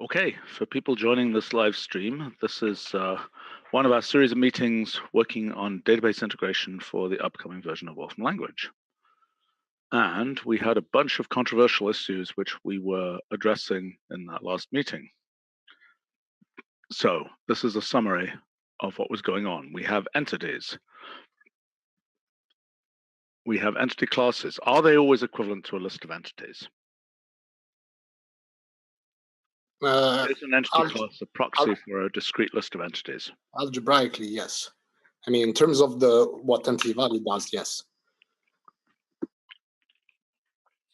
Okay, for people joining this live stream, this is one of our series of meetings working on database integration for the upcoming version of Wolfram Language. And we had a bunch of controversial issues which we were addressing in that last meeting. So this is a summary of what was going on. We have entities. We have entity classes. Are they always equivalent to a list of entities? Is an entity class a proxy for a discrete list of entities? Algebraically, yes. I mean, in terms of what entity value does, yes.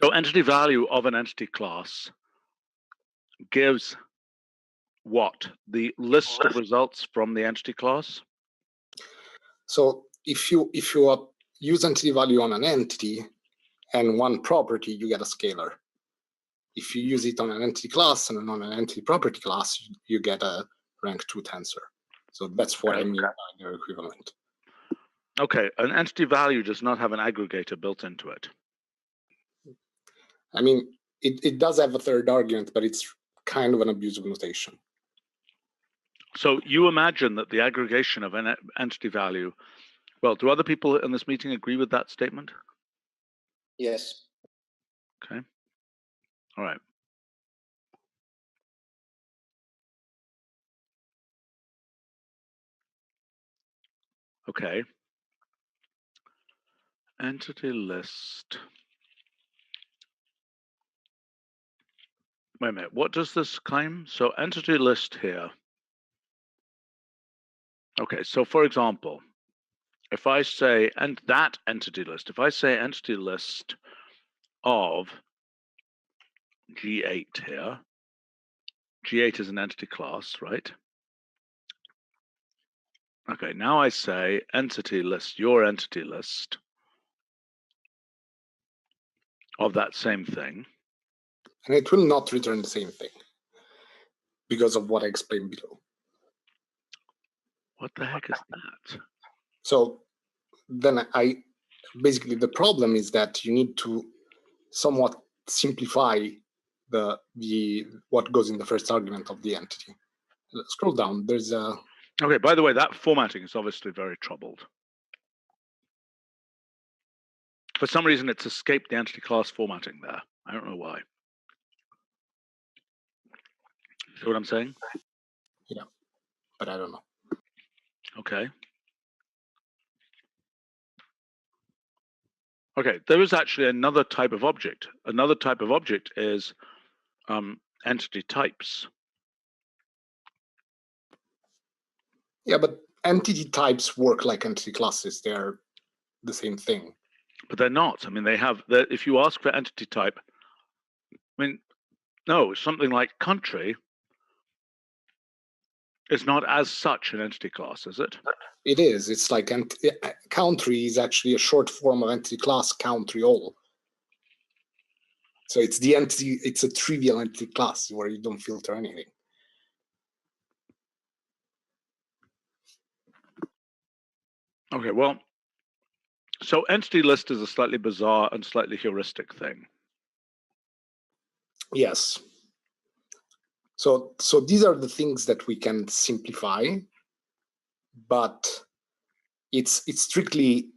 So entity value of an entity class gives what? The list of results from the entity class? So if you use entity value on an entity and one property, you get a scalar. If you use it on an entity class and on an entity property class, you get a rank 2 tensor. So that's what I mean by their equivalent. Okay, an entity value does not have an aggregator built into it. I mean, it does have a third argument, but it's kind of an abusive notation. So you imagine that the aggregation of an entity value, well, do other people in this meeting agree with that statement? Yes. Okay. All right. Okay. Entity list. Wait a minute, what does this claim? So entity list here. Okay, so for example, if I say, and that entity list, if I say entity list of G8 here, G8 is an entity class, right? Okay, now I say entity list, your entity list of that same thing. And it will not return the same thing because of what I explained below. What the heck is that? So then basically the problem is that you need to somewhat simplify what goes in the first argument of the entity. Scroll down. There's a. Okay. By the way, that formatting is obviously very troubled. For some reason, it's escaped the entity class formatting there. I don't know why. See what I'm saying? Yeah, but I don't know. Okay. Okay, there is actually another type of object. Another type of object is entity types. Yeah, but entity types work like entity classes. They're the same thing. But they're not. I mean, they have, if you ask for entity type, I mean, no, something like country is not as such an entity class, is it? It is. It's like country is actually a short form of entity class, country all. So it's the entity, it's a trivial entity class where you don't filter anything. Okay, well, so entity list is a slightly bizarre and slightly heuristic thing. Yes. So these are the things that we can simplify, but it's strictly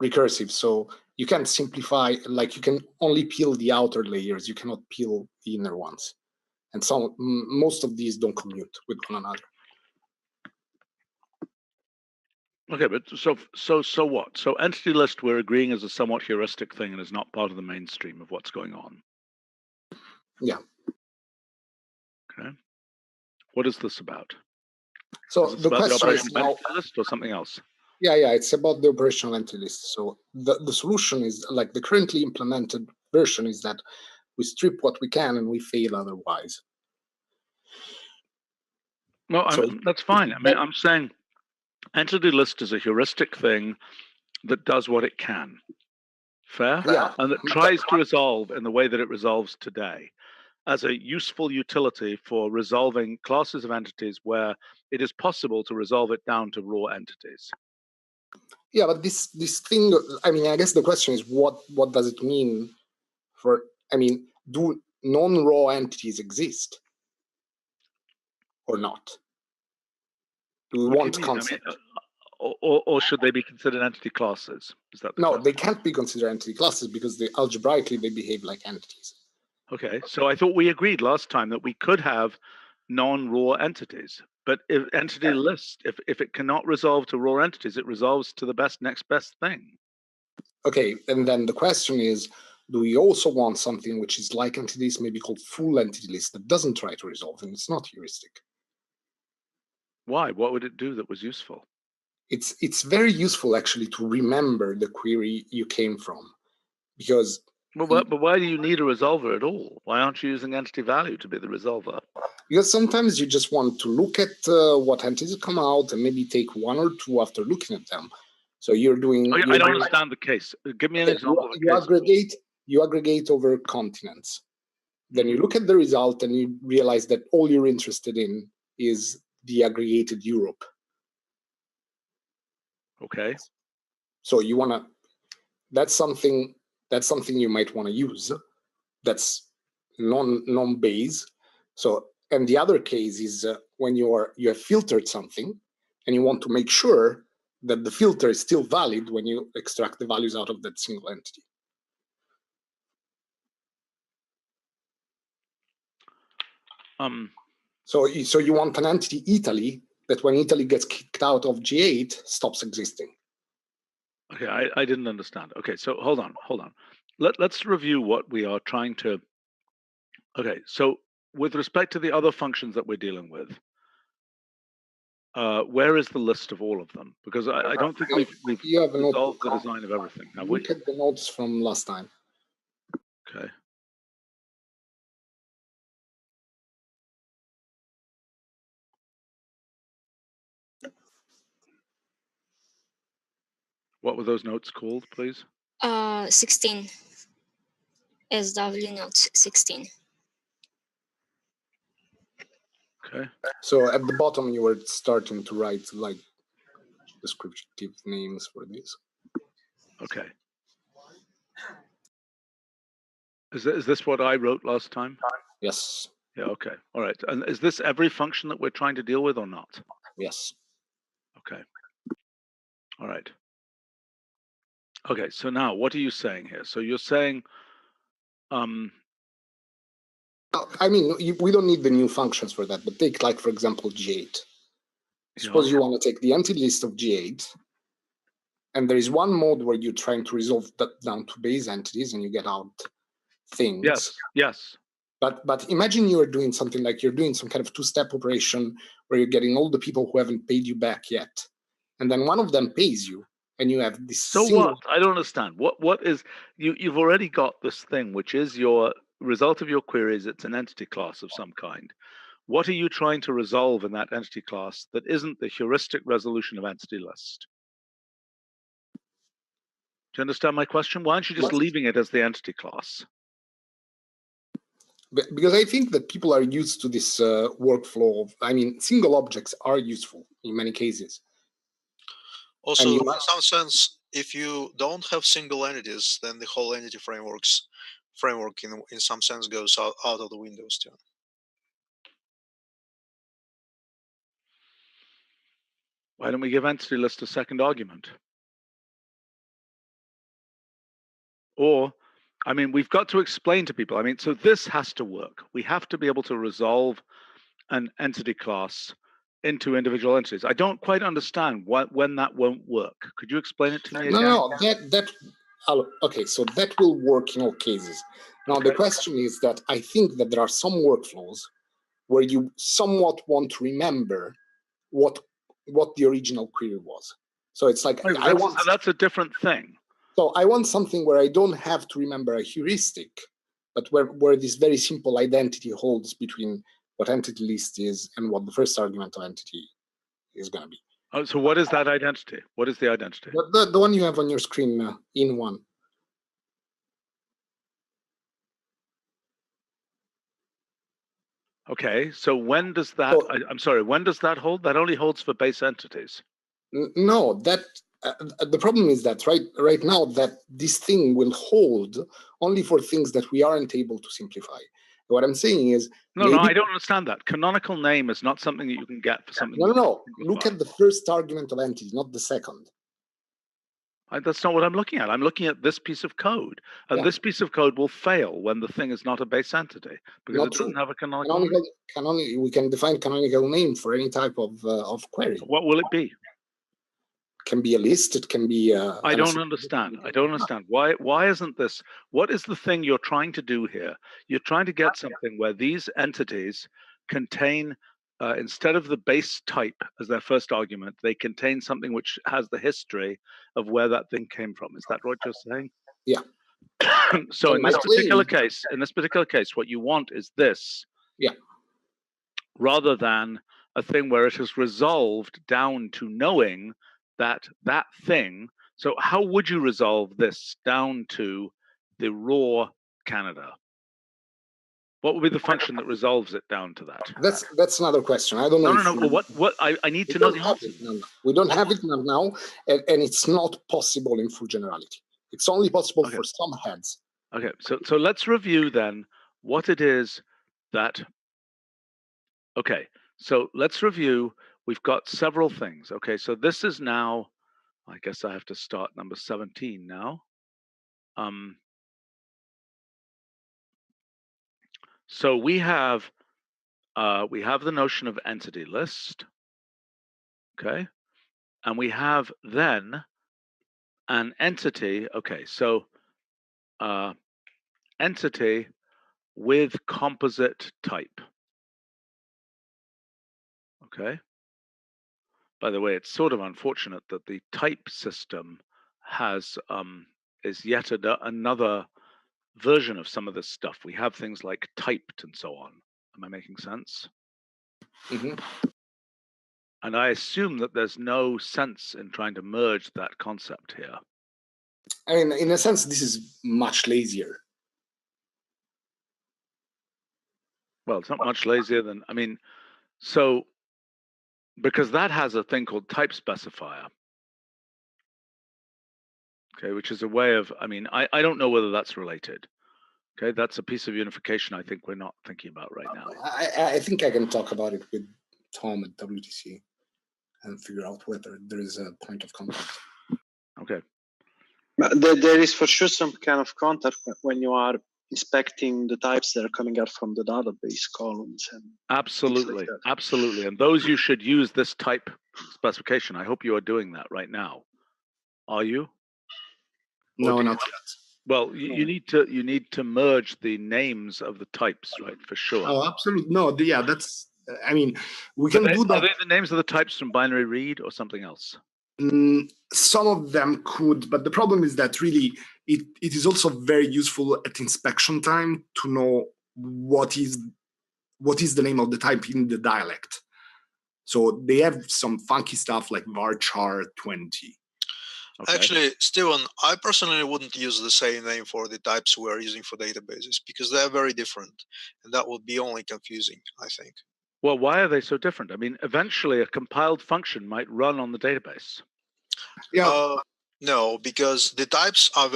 recursive. So you can't simplify, like you can only peel the outer layers. You cannot peel the inner ones. And most of these don't commute with one another. Okay, but so what? So entity list we're agreeing is a somewhat heuristic thing and is not part of the mainstream of what's going on. Yeah. Okay. What is this about? So the question is now, list or something else? Yeah, it's about the operational entity list. So the solution is, like the currently implemented version is that we strip what we can and we fail otherwise. No, that's fine. I mean, I'm saying entity list is a heuristic thing that does what it can. Fair? Yeah. And that tries to resolve in the way that it resolves today as a useful utility for resolving classes of entities where it is possible to resolve it down to raw entities. Yeah, but this thing, I mean, I guess the question is what does it mean for, I mean, do non-raw entities exist? or not? Do we What want do you mean? concept? I mean, or should they be considered entity classes? Is that the No, question? they can't be considered entity classes because algebraically they behave like entities. Okay, so I thought we agreed last time that we could have non-raw entities, but if entity list, if it cannot resolve to raw entities, it resolves to the next best thing. Okay, and then the question is, do we also want something which is like entity list, maybe called full entity list, that doesn't try to resolve, and it's not heuristic? Why? What would it do that was useful? It's very useful actually to remember the query you came from, because but why do you need a resolver at all? Why aren't you using entity value to be the resolver? Because sometimes you just want to look at what entities come out and maybe take one or two after looking at them. So you're doing. I don't understand the case. Give me an example of a case. You aggregate over continents. Then you look at the result and you realize that all you're interested in is the aggregated Europe. Okay. So you want to. That's something you might want to use. That's non-base. So, and the other case is when you have filtered something and you want to make sure that the filter is still valid when you extract the values out of that single entity. So you want an entity Italy that when Italy gets kicked out of G8 stops existing. Okay, I didn't understand. Okay, so hold on. Let's review what we are trying to. Okay, so with respect to the other functions that we're dealing with, where is the list of all of them? Because I don't think we've resolved the design of everything, have we? Look at the notes from last time. Okay. What were those notes called, please? 16. SW notes 16. Okay. So at the bottom, you were starting to write like descriptive names for this. Okay. Is this what I wrote last time? Yes. Yeah, okay. All right. And is this every function that we're trying to deal with or not? Yes. Okay. All right. Okay, so now what are you saying here? So you're saying I mean, we don't need the new functions for that, but take like, for example, G8. Suppose you want to take the entity list of G8, and there is one mode where you're trying to resolve that down to base entities and you get out things. Yes. But imagine you are doing something like you're doing some kind of two-step operation where you're getting all the people who haven't paid you back yet. And then one of them pays you, and you have this. So what? I don't understand. What is you've already got this thing, which is your result of your queries. It's an entity class of some kind. What are you trying to resolve in that entity class that isn't the heuristic resolution of entity list? Do you understand my question? Why aren't you just leaving it as the entity class? Because I think that people are used to this workflow of, I mean, single objects are useful in many cases. Also, in some sense, if you don't have single entities, then the whole entity framework in some sense goes out of the windows too. Why don't we give entity list a second argument? Or, I mean, we've got to explain to people. I mean, so this has to work. We have to be able to resolve an entity class into individual entities. I don't quite understand when that won't work. Could you explain it to me again? No, okay, so that will work in all cases. Now, the question is that I think that there are some workflows where you somewhat want to remember what the original query was. So it's like, that's a different thing. So I want something where I don't have to remember a heuristic, but where this very simple identity holds between what entity list is and what the first argument of entity is going to be. Oh, so what is that identity? What is the identity? The one you have on your screen in one. Okay, so when does that, I'm sorry, when does that hold? That only holds for base entities. No, that the problem is that right now that this thing will hold only for things that we aren't able to simplify. What I'm saying is no, I don't understand that. Canonical name is not something that you can get for something. No. Look at the first argument of entity, not the second. That's not what I'm looking at. I'm looking at this piece of code, and this piece of code will fail when the thing is not a base entity because it doesn't have a canonical name. We can define canonical name for any type of query. What will it be? It can be a list. It can be. I don't understand. I don't understand. Why isn't this? What is the thing you're trying to do here? You're trying to get something where these entities contain. Instead of the base type as their first argument, they contain something which has the history of where that thing came from. Is that what you're saying? Yeah. So in this particular case, what you want is this. Yeah. Rather than a thing where it is resolved down to knowing that thing. So how would you resolve this down to the raw Canada? What would be the function that resolves it down to that? That's another question. I don't know. No. Well, what I need to know the answer. No. We don't have it now, and it's not possible in full generality. It's only possible for some heads. Okay, so let's review then what it is that. Okay, so let's review. We've got several things. Okay, so this is now. I guess I have to start number 17 now. So we have the notion of entity list, okay, and we have then an entity. Okay, so entity with composite type. Okay. By the way, it's sort of unfortunate that the type system has is yet another version of some of this stuff. We have things like typed and so on. Am I making sense? Mm-hmm. And I assume that there's no sense in trying to merge that concept here. I mean, in a sense, this is much lazier. Well, it's not much lazier than, I mean, so because that has a thing called type specifier. Okay, which is a way of, I mean, I don't know whether that's related. Okay, that's a piece of unification I think we're not thinking about right now. I think I can talk about it with Tom at WTC and figure out whether there is a point of contact. Okay. There is for sure some kind of contact when you are inspecting the types that are coming out from the database columns. And absolutely, like absolutely. And those you should use this type specification. I hope you are doing that right now. Are you? No, not yet. Well, you need to merge the names of the types, right? For sure. Oh, absolutely. No, yeah, that's. I mean, we can do that. Are they the names of the types from binary read or something else? Some of them could, but the problem is that really it is also very useful at inspection time to know what is the name of the type in the dialect. So they have some funky stuff like varchar 20. Okay. Actually, Stephen, I personally wouldn't use the same name for the types we are using for databases because they're very different, and that would be only confusing, I think. Well, why are they so different? I mean, eventually a compiled function might run on the database. Yeah. No, because the types are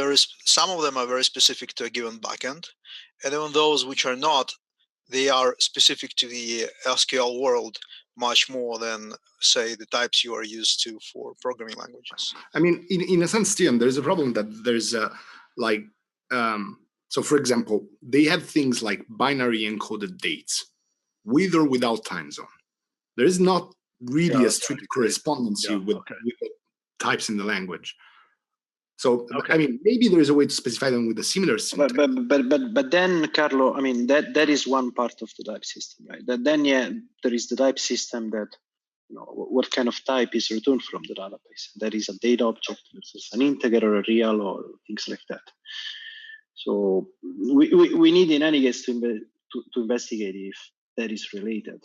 some of them are very specific to a given backend, and even those which are not, they are specific to the SQL world much more than, say, the types you are used to for programming languages. I mean, in a sense, Stephen, there's a problem that there's so for example, they have things like binary encoded dates, with or without time zone. There is not really a strict correspondency with the types in the language. So, I mean, maybe there is a way to specify them with a similar syntax. But then, Carlo, I mean, that is one part of the type system, right? Then, yeah, there is the type system that, you know, what kind of type is returned from the database. That is a data object versus an integer or a real or things like that. So we need, in any case, to investigate if that is related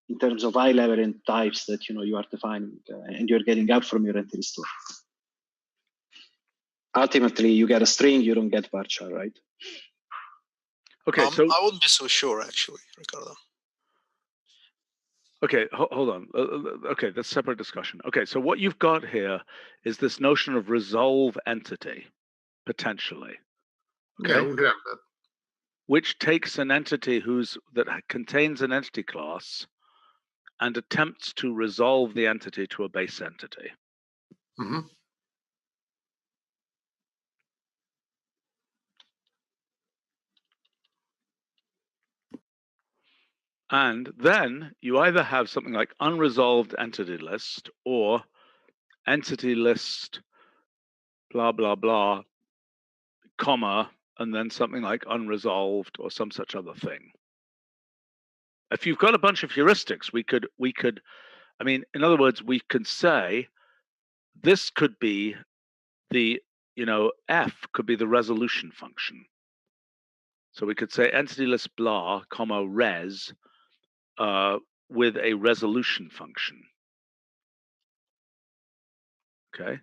in terms of high-level and types that, you know, you are defining and you're getting out from your entity store. Ultimately, you get a string, you don't get varchar, right? Okay, so I wouldn't be so sure, actually, Ricardo. Okay, hold on. Okay, that's a separate discussion. Okay, so what you've got here is this notion of resolve entity, potentially. Okay. Yeah, we have that. which takes an entity that contains an entity class and attempts to resolve the entity to a base entity. Mm-hmm. And then you either have something like unresolved entity list or entity list blah, blah, blah, comma, and then something like unresolved or some such other thing. If you've got a bunch of heuristics, we could, I mean, in other words, we could say this could be the, F could be the resolution function. So we could say entity list blah, comma, res, with a resolution function. Okay.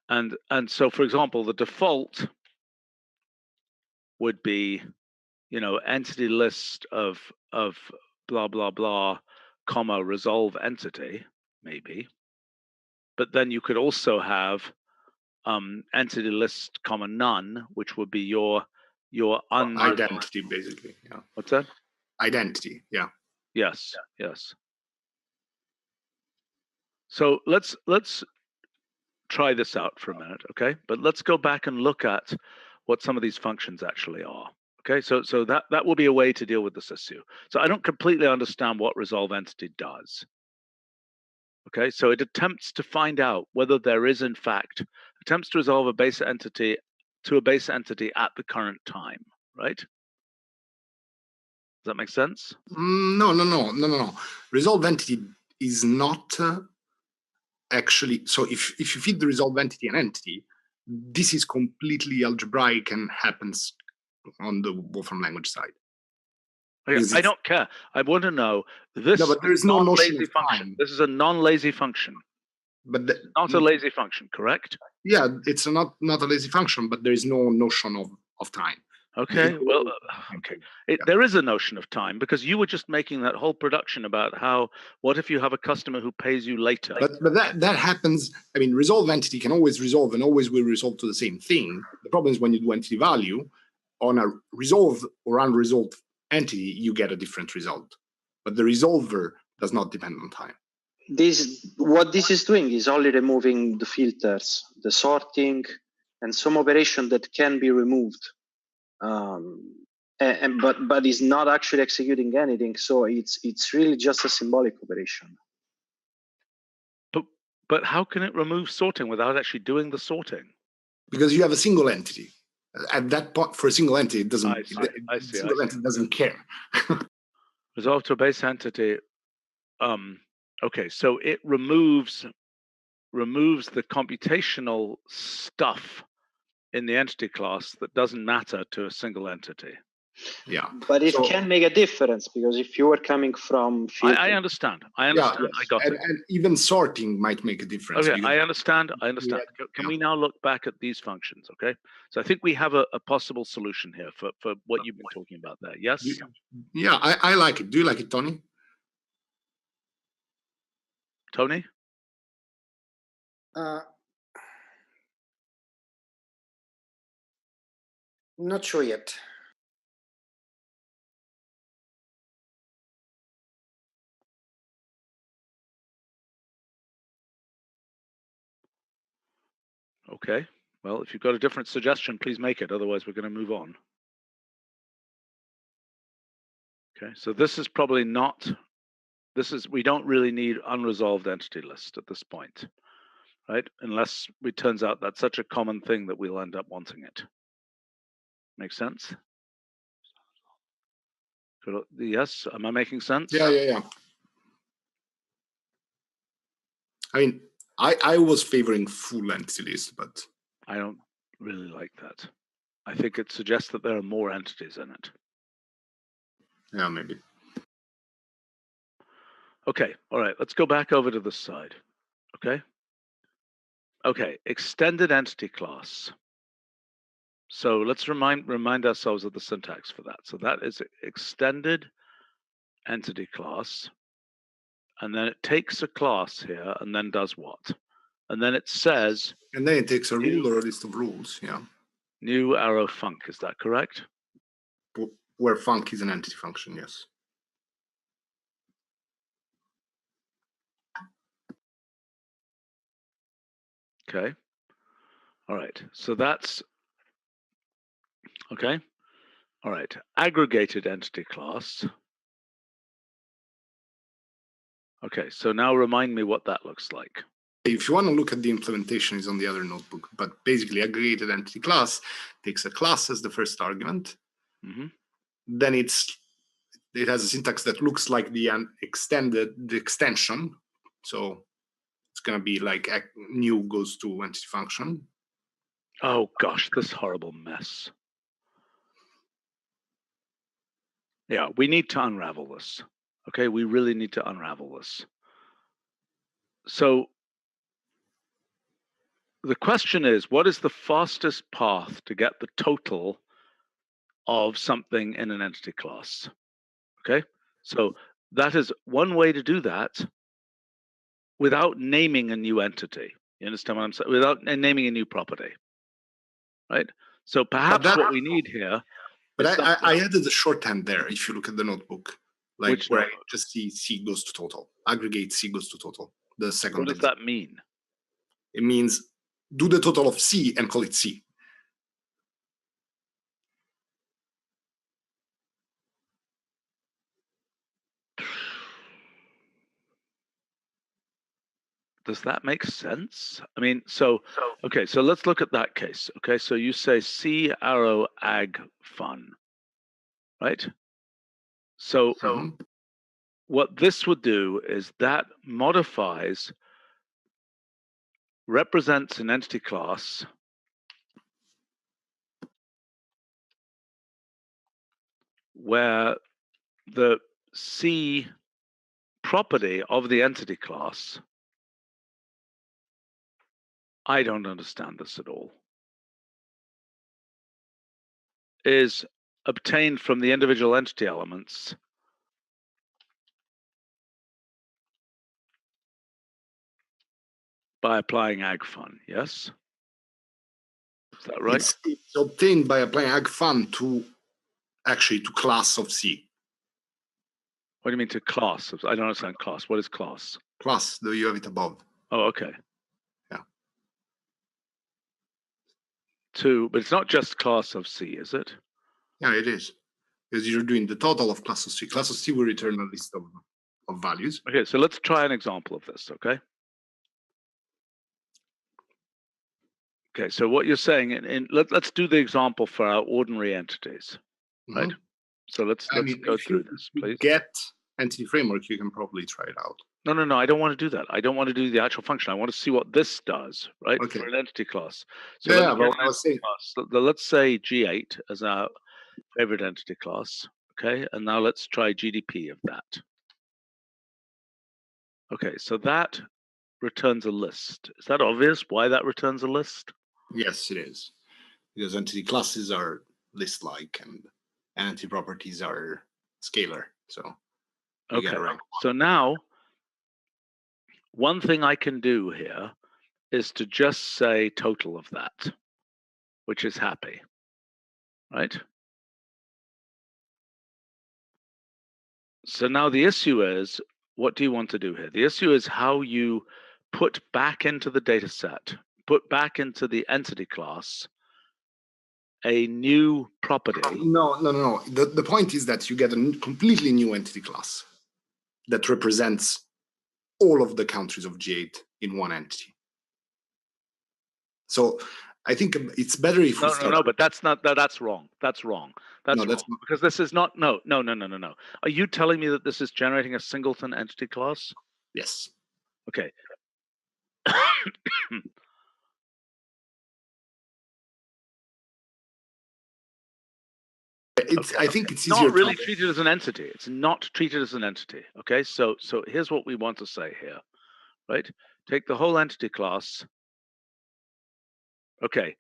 And so, for example, the default would be, entity list of blah, blah, blah, comma, resolve entity, maybe. But then you could also have entity list, comma, none, which would be your identity, basically. Yeah. What's that? Identity. Yeah. Yes. Yes. So let's try this out for a minute, okay? But let's go back and look at what some of these functions actually are. Okay, so that will be a way to deal with this issue. So I don't completely understand what resolve entity does. Okay, so it attempts to find out whether there is, in fact, attempts to resolve a base entity to a base entity at the current time, right? Does that make sense? No. Resolve entity is not actually, so if you feed the resolve entity an entity, this is completely algebraic and happens on the Wolfram language side. Okay, I don't care. I want to know this. No, but there is no notion of function. time. This is a non-lazy function. But not a lazy function, correct? Yeah, it's not a lazy function, but there is no notion of time. Okay, well, okay. There is a notion of time because you were just making that whole production about how, what if you have a customer who pays you later? But that happens. I mean, resolve entity can always resolve and always will resolve to the same thing. The problem is when you do entity value on a resolved or unresolved entity, you get a different result. But the resolver does not depend on time. What this is doing is only removing the filters, the sorting, and some operation that can be removed. But is not actually executing anything. So it's really just a symbolic operation. But how can it remove sorting without actually doing the sorting? Because you have a single entity. At that point, for a single entity, it doesn't. I see. Single entity doesn't care. Resolve to a base entity. Okay, so it removes the computational stuff in the entity class that doesn't matter to a single entity. Yeah, but it can make a difference because if you are coming from I understand. I got it. And even sorting might make a difference. Okay, I understand. Can we now look back at these functions? Okay, so I think we have a possible solution here for what you've been talking about there. Yes. Yeah, I like it. Do you like it, Tony? Tony? Not sure yet. Okay. Well, if you've got a different suggestion, please make it. Otherwise, we're going to move on. Okay. So this is probably not. We don't really need unresolved entity list at this point, right? Unless it turns out that's such a common thing that we'll end up wanting it. Make sense? Yes, am I making sense? Yeah. I mean, I was favoring full entity list, but I don't really like that. I think it suggests that there are more entities in it. Yeah, maybe. Okay, all right, let's go back over to this side. Okay, extended entity class. So let's remind ourselves of the syntax for that. So that is extended entity class. And then it takes a class here and then does what? And then it says... And then it takes a rule or a list of rules, yeah. New arrow func, is that correct? where func is an entity function, yes. Okay. All right. So that's okay. All right. Aggregated entity class. Okay. So now remind me what that looks like. If you want to look at the implementation, is on the other notebook. But basically, aggregated entity class takes a class as the first argument. Mm-hmm. Then it has a syntax that looks like the extension. So it's going to be like new goes to entity function. Oh gosh, this horrible mess. Yeah, we need to unravel this. Okay, we really need to unravel this. So the question is, what is the fastest path to get the total of something in an entity class? Okay, so that is one way to do that without naming a new entity. You understand what I'm saying? Without naming a new property, right? So perhaps what we need here. But I added the shorthand there. If you look at the notebook, like where I just see C goes to total, aggregate C goes to total. The second. What does that mean? It means do the total of C and call it C. Does that make sense? I mean, okay, so let's look at that case. Okay, so you say C arrow ag fun, right? So what this would do is that represents an entity class where the C property of the entity class, I don't understand this at all, is obtained from the individual entity elements by applying agfun, yes? Is that right? It's obtained by applying agfun to class of C. What do you mean to class? I don't understand class. What is class? Class, though you have it above. Oh, okay. Yeah. But it's not just class of C, is it? Yeah, it is. Because you're doing the total of class of C. Class of C will return a list of values. Okay, so let's try an example of this, okay? Okay, so what you're saying, let's do the example for our ordinary entities, right? So let's go through this, please. Get entity framework, you can probably try it out. No, I don't want to do that. I don't want to do the actual function. I want to see what this does, right? Okay. For an entity class. So let's say G8 as our favorite entity class, okay? And now let's try GDP of that. Okay, so that returns a list. Is that obvious why that returns a list? Yes, it is. Because entity classes are list-like and entity properties are scalar. So okay, so now one thing I can do here is to just say total of that, which is happy, right? So now the issue is, what do you want to do here? The issue is how you put back into the data set, put back into the entity class, a new property. No. The point is that you get a completely new entity class that represents all of the countries of G8 in one entity. So I think it's better if we start. No, but that's wrong. That's wrong. That's wrong. Because this is not, no. Are you telling me that this is generating a singleton entity class? Yes. Okay. I think it's not really treated as an entity. It's not treated as an entity. Okay, so here's what we want to say here, right? Take the whole entity class. Okay.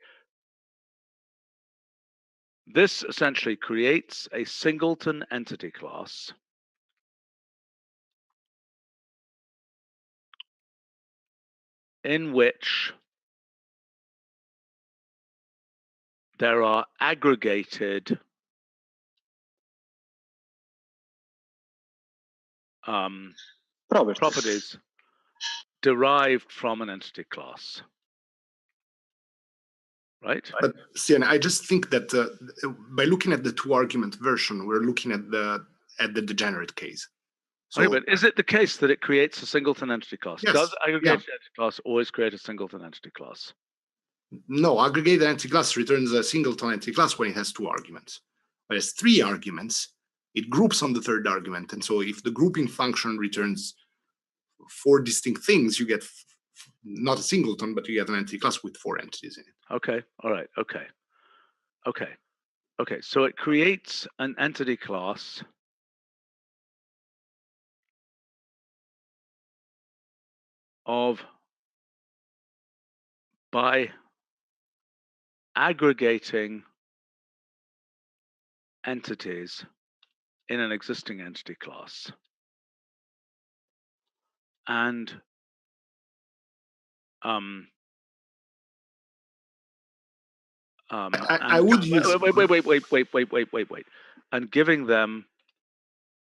This essentially creates a singleton entity class in which there are aggregated properties derived from an entity class, right? But Stian, I just think that by looking at the 2-argument version, we're looking at the degenerate case. So, okay, but is it the case that it creates a singleton entity class? Yes, Does aggregated yeah. entity class always create a singleton entity class? No, aggregated entity class returns a singleton entity class when it has 2 arguments. Whereas 3 arguments, it groups on the 3rd argument. And so if the grouping function returns 4 distinct things, you get not a singleton, but you get an entity class with 4 entities in it. Okay, all right, okay. So it creates an entity class by aggregating entities in an existing entity class. And I would use wait, and giving them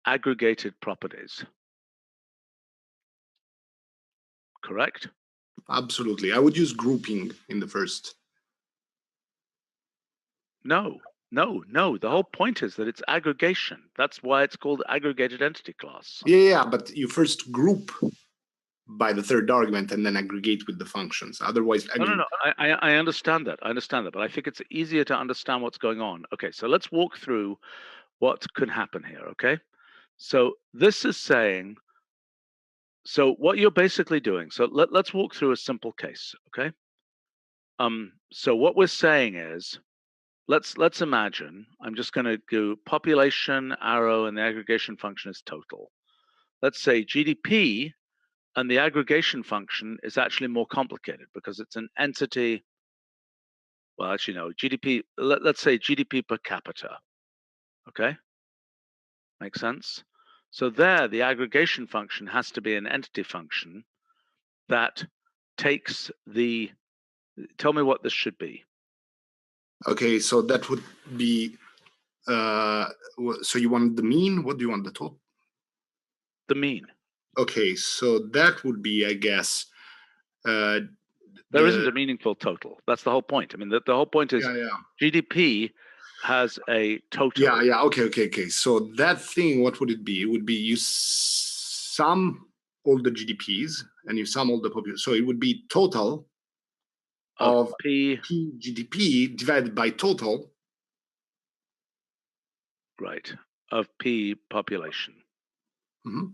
aggregated properties. Correct? Absolutely. I would use grouping in the first. No. The whole point is that it's aggregation. That's why it's called aggregated entity class. Yeah, but you first group by the 3rd argument and then aggregate with the functions. Otherwise, No. I understand that. But I think it's easier to understand what's going on. Okay, so let's walk through what could happen here. Okay, so this is saying. So what you're basically doing. So let's walk through a simple case. Okay. So what we're saying is, let's imagine. I'm just going to do population arrow, and the aggregation function is total. Let's say GDP. And the aggregation function is actually more complicated because it's an entity. Well, actually, no, GDP, let's say GDP per capita. Okay, makes sense? So there, the aggregation function has to be an entity function that takes the, tell me what this should be. Okay, so that would be, so you want the mean? What do you want, the total? The mean. Okay, so that would be, I guess. There isn't a meaningful total. That's the whole point. I mean, the whole point is GDP has a total. Yeah. Okay. So that thing, what would it be? It would be you sum all the GDPs and you sum all the population. So it would be total of P GDP divided by total. Right, of P population. Mm-hmm.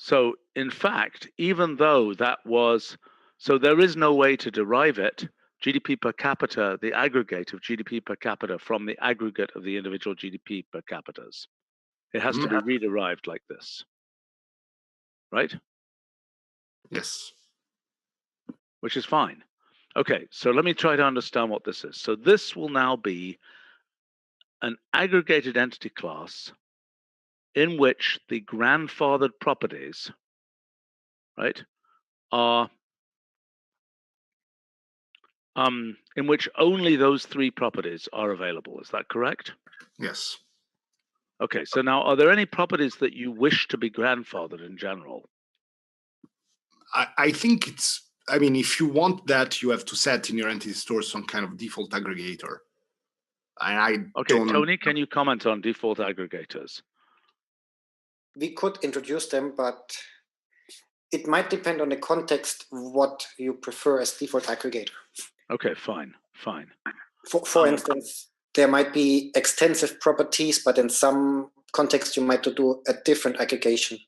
So in fact, even though that was, so there is no way to derive it, GDP per capita, the aggregate of GDP per capita from the aggregate of the individual GDP per capitas. It has to be re-derived like this, right? Yes. Which is fine. Okay, so let me try to understand what this is. So this will now be an aggregated entity class in which the grandfathered properties, right, are in which only those 3 properties are available. Is that correct? Yes. Okay, so now are there any properties that you wish to be grandfathered in general? I think it's, I mean, if you want that, you have to set in your entity store some kind of default aggregator. Okay, Tony, can you comment on default aggregators? We could introduce them, but it might depend on the context what you prefer as default aggregator. Okay, fine. For instance, there might be extensive properties, but in some context you might do a different aggregation.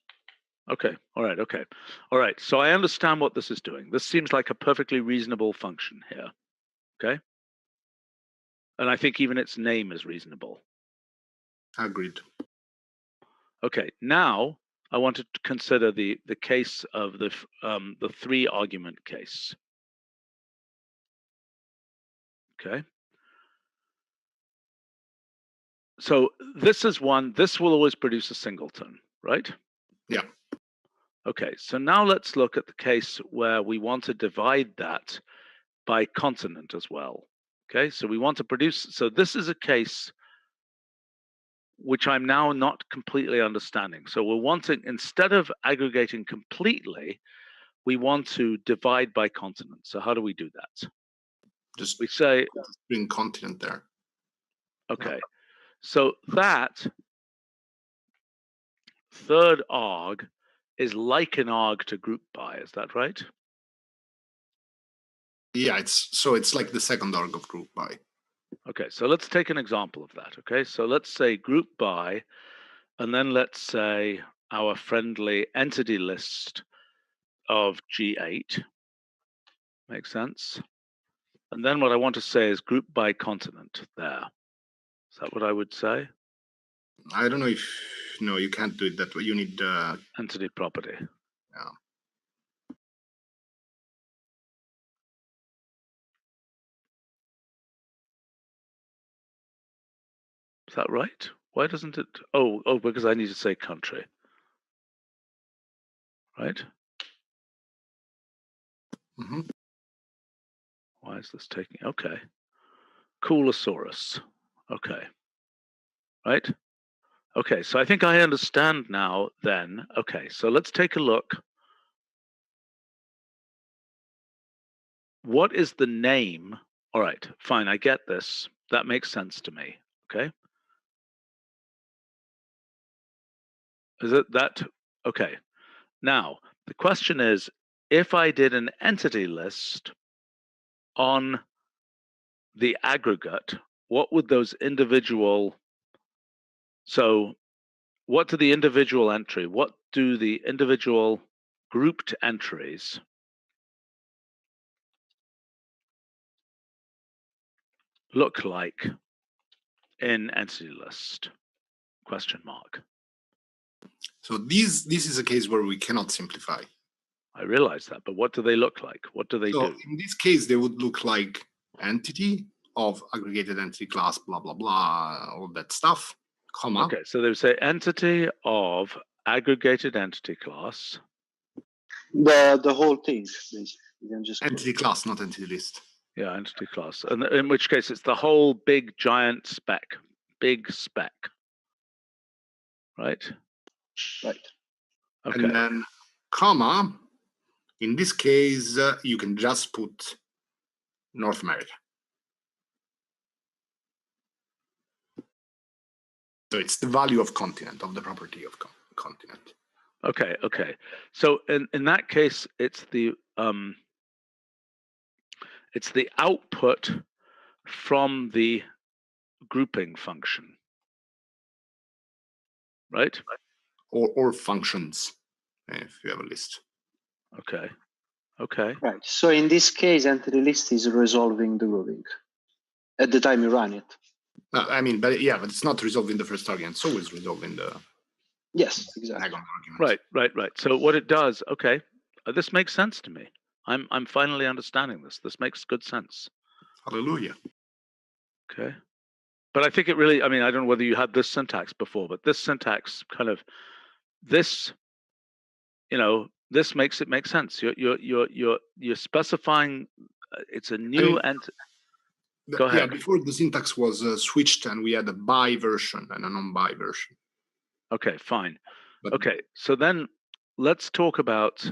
Okay, all right. So I understand what this is doing. This seems like a perfectly reasonable function here, okay? And I think even its name is reasonable. Agreed. Okay, now I want to consider the case of the 3-argument case. Okay. So this is one, this will always produce a singleton, right? Yeah. Okay, so now let's look at the case where we want to divide that by consonant as well. Okay, so we want to produce, so this is a case which I'm now not completely understanding. So we're wanting, instead of aggregating completely, we want to divide by continent. So how do we do that? Just We say, bring continent there. okay, so that third arg is like an arg to group by, is that right? Yeah, it's like the second arg of group by. Okay, so let's take an example of that. Okay, so let's say group by, and then let's say our friendly entity list of G8. Makes sense? And then what I want to say is group by continent there. Is that what I would say? I don't know if, no, you can't do it that way. You need Entity property. yeah. Is that right? Why doesn't it? Oh, because I need to say country. Right? Mm-hmm. Why is this taking? Okay. Coolosaurus. Okay. Right? Okay, so I think I understand now then. Okay, so let's take a look. What is the name? All right, fine, I get this. That makes sense to me. Okay. Is it that? Okay. Now, the question is, if I did an entity list on the aggregate, what would those individual, so what do the individual entry, what do the individual grouped entries look like in entity list? Question mark. So this is a case where we cannot simplify. I realize that, but what do they look like? What do they do? In this case, they would look like entity of aggregated entity class, blah, blah, blah, all that stuff, comma. Okay, so they would say entity of aggregated entity class. The whole thing, basically. You can just Entity class, not entity list. Yeah, entity class. And in which case it's the whole big giant spec, big spec. Right? right. Okay. And then comma, in this case, you can just put North America. So it's the value of continent, of the property of continent. Okay, okay. So in that case, it's the output from the grouping function. Right? Or functions, if you have a list. Okay. Okay. Right. So in this case, entity list is resolving the grouping at the time you run it. I mean, but it's not resolving the first argument. It's always resolving the Yes, exactly. argument. Right. So what it does, okay, this makes sense to me. I'm finally understanding this. This makes good sense. Hallelujah. Okay. But I think it really, I mean, I don't know whether you had this syntax before, but this syntax kind of, this, this makes it make sense. You're specifying it's a new Go ahead. Yeah, before the syntax was switched and we had a by version and a non-by version. Okay, fine. But okay, so then let's talk about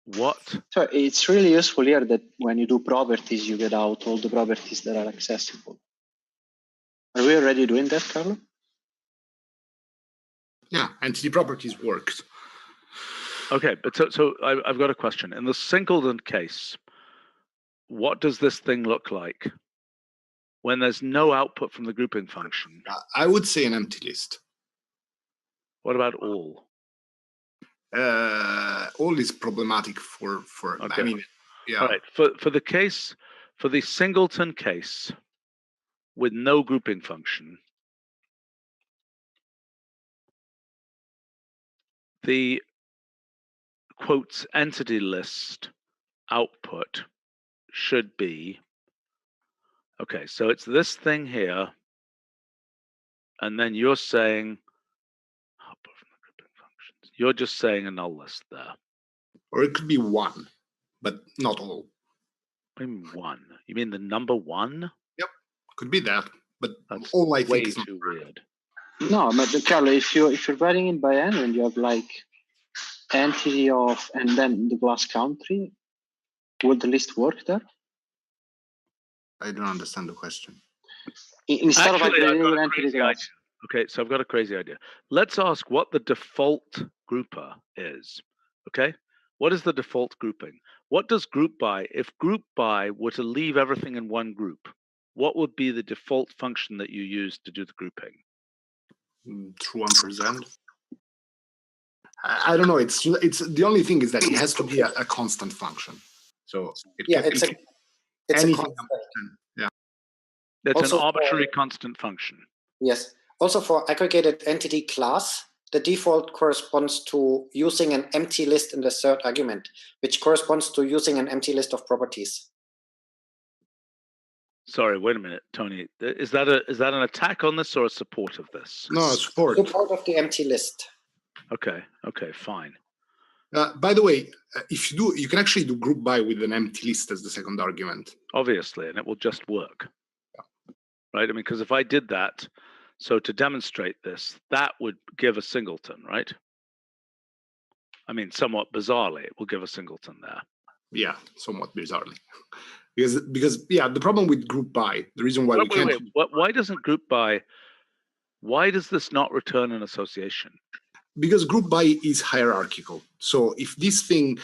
what. So it's really useful here that when you do properties, you get out all the properties that are accessible. Are we already doing that, Carlo? Yeah, entity properties works. Okay, but so I've got a question. In the singleton case, what does this thing look like when there's no output from the grouping function? I would say an empty list. What about all? All is problematic for Okay. I mean, yeah. All right. For the case, for the singleton case with no grouping function, the quotes entity list output should be, okay, so it's this thing here, and then you're saying output from the grouping functions. You're just saying a null list there. Or it could be one, but not all. I mean one. You mean the number one? Yep, could be that, but That's all I way think is too weird. No, but Carlo, if you're writing it by hand and you have like entity of and then the class country, would the list work there? I don't understand the question. Instead of Actually, I've got aggregated a entity crazy class. idea. Okay, so I've got a crazy idea. Let's ask what the default grouper is. Okay, what is the default grouping? What does group by? If group by were to leave everything in one group, what would be the default function that you use to do the grouping? True ampersand. I don't know. It's the only thing is that it has to be a constant function. So it Yeah, can it's be a anything. constant. Yeah. It's Also an for- arbitrary constant function. Yes. Also for aggregated entity class, the default corresponds to using an empty list in the third argument, which corresponds to using an empty list of properties. Sorry, wait a minute, Tony. Is that an attack on this or a support of this? No, support. Support of the empty list. Okay, fine. By the way, if you do, you can actually do group by with an empty list as the second argument. Obviously, and it will just work. Right? I mean, because if I did that, so to demonstrate this, that would give a singleton, right? I mean, somewhat bizarrely, it will give a singleton there. Yeah, somewhat bizarrely. Because yeah, the problem with group by, the reason why we can't. Why doesn't group by? Why does this not return an association? Because group by is hierarchical. So if you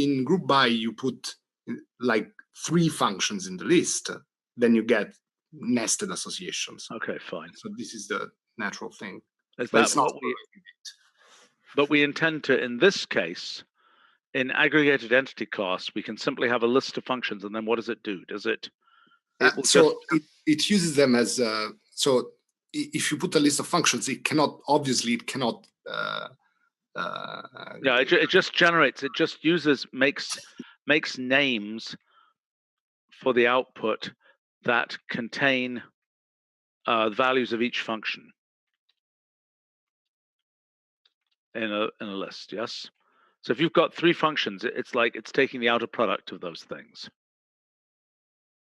in group by you put like 3 functions in the list, then you get nested associations. Okay, fine. So this is the natural thing. Is But that it's not what we? But we intend to, in this case, in aggregated entity class, we can simply have a list of functions, and then what does it do? Does it? It uses them as so. If you put a list of functions, it cannot. Yeah, it just generates. It just makes names for the output that contain values of each function in a list. Yes. So if you've got 3 functions, it's like it's taking the outer product of those things.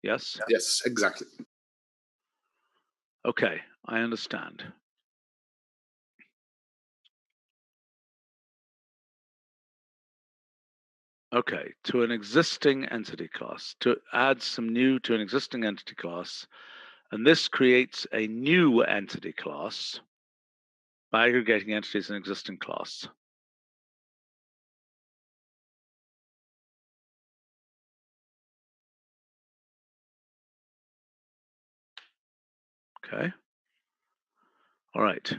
Yes. Yes, exactly. Okay, I understand. Okay, to an existing entity class, to add some new to an existing entity class, and this creates a new entity class by aggregating entities in an existing class. Okay. All right.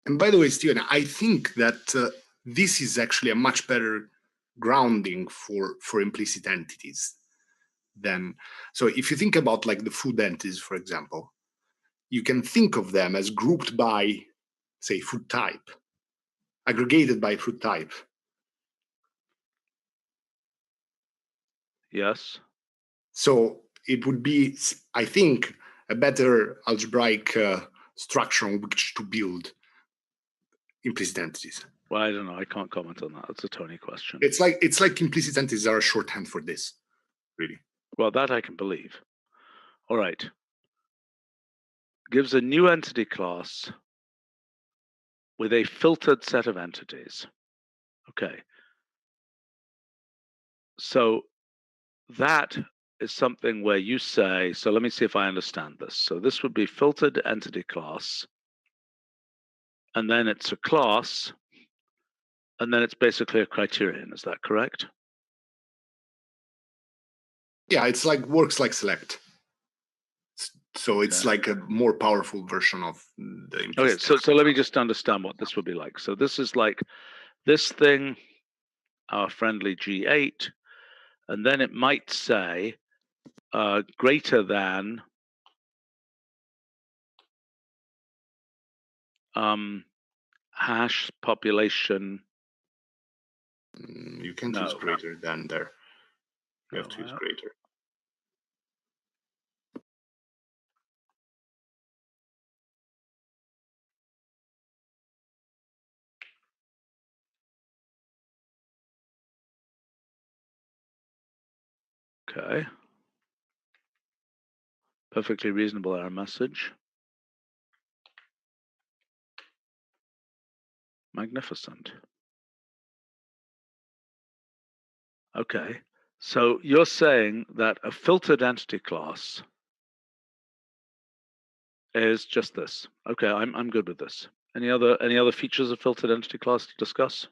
And by the way, Stephen, I think that this is actually a much better grounding for implicit entities than. So if you think about like the food entities, for example, you can think of them as grouped by, say, food type, aggregated by food type. Yes. So it would be, I think, a better algebraic structure on which to build implicit entities. Well, I don't know. I can't comment on that. That's a Tony question. It's like implicit entities are a shorthand for this, really. Well, that I can believe. All right. Gives a new entity class with a filtered set of entities. Okay. So that is something where you say, so let me see if I understand this. So this would be filtered entity class, and then it's a class, and then it's basically a criterion. Is that correct? Yeah, it's like works like select. So it's like a more powerful version of the implicit. Okay, so let me just understand what this would be like. So this is like this thing, our friendly G8, and then it might say greater than hash population. You can't use greater than there. You have to use greater. Okay. Perfectly reasonable error message. Magnificent. Okay, so you're saying that a filtered entity class is just this. Okay, I'm good with this. Any other features of filtered entity class to discuss?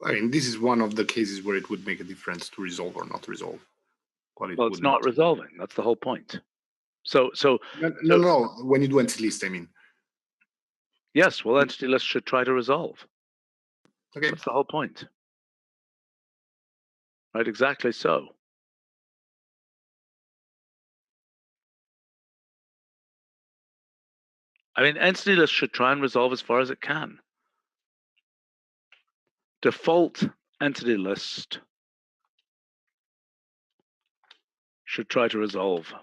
I mean, this is one of the cases where it would make a difference to resolve or not resolve. Well, it's not resolving. That's the whole point. So no. When you do entity list, I mean. Yes, well, entity list should try to resolve. Okay. That's the whole point. Right, exactly so. I mean, entity list should try and resolve as far as it can. Default entity list should try to resolve.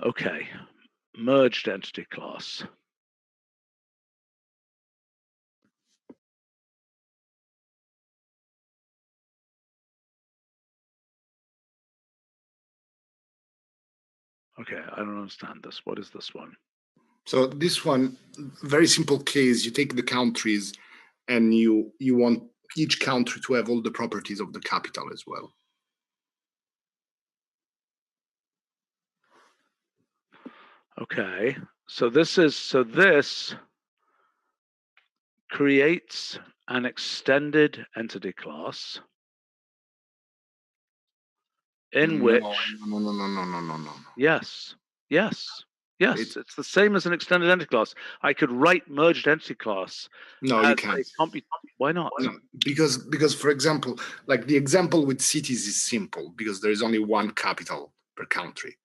Okay, merged entity class. Okay, I don't understand this. What is this one? So this one, very simple case, you take the countries and you want each country to have all the properties of the capital as well. Okay, so this creates an extended entity class in which No. yes, it's the same as an extended entity class. I could write merged entity class. No, you can't. Why not? No, because for example, like the example with cities is simple because there is only one capital per country.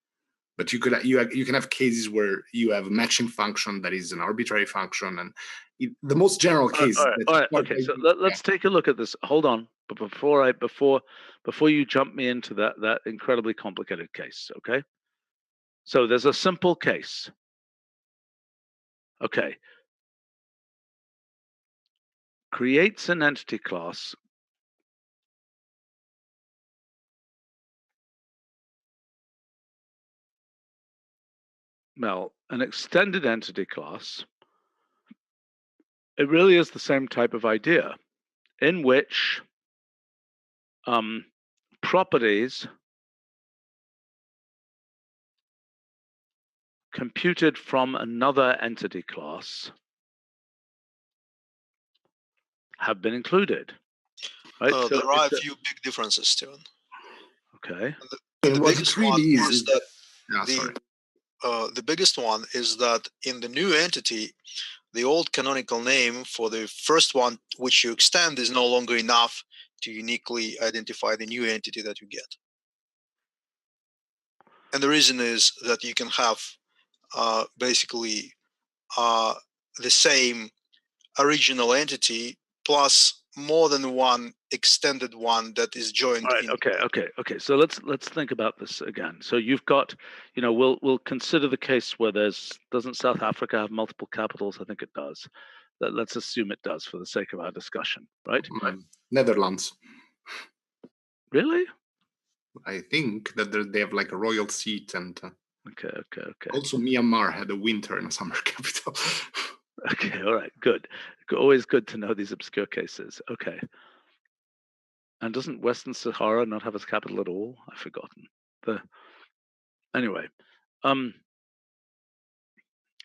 But you can have cases where you have a matching function that is an arbitrary function, and the most general case. All right. Okay, so let's take a look at this. Hold on, but before you jump me into that incredibly complicated case, okay? So there's a simple case. Okay. Creates an entity class. Well, an extended entity class. It really is the same type of idea in which properties computed from another entity class have been included. Right? There are a few big differences, Stephen. Okay. The biggest one is that the biggest one is that in the new entity, the old canonical name for the first one which you extend is no longer enough to uniquely identify the new entity that you get. And the reason is that you can have basically the same original entity plus more than one extended one that is joined. All right, okay. So let's think about this again. So you've got, we'll consider the case where doesn't South Africa have multiple capitals? I think it does. Let's assume it does for the sake of our discussion, right? Netherlands. Really? I think that they have like a royal seat and. Okay. Also, Myanmar had a winter and a summer capital. Okay, all right, good. Always good to know these obscure cases. Okay. And doesn't Western Sahara not have its capital at all? I've forgotten. Anyway.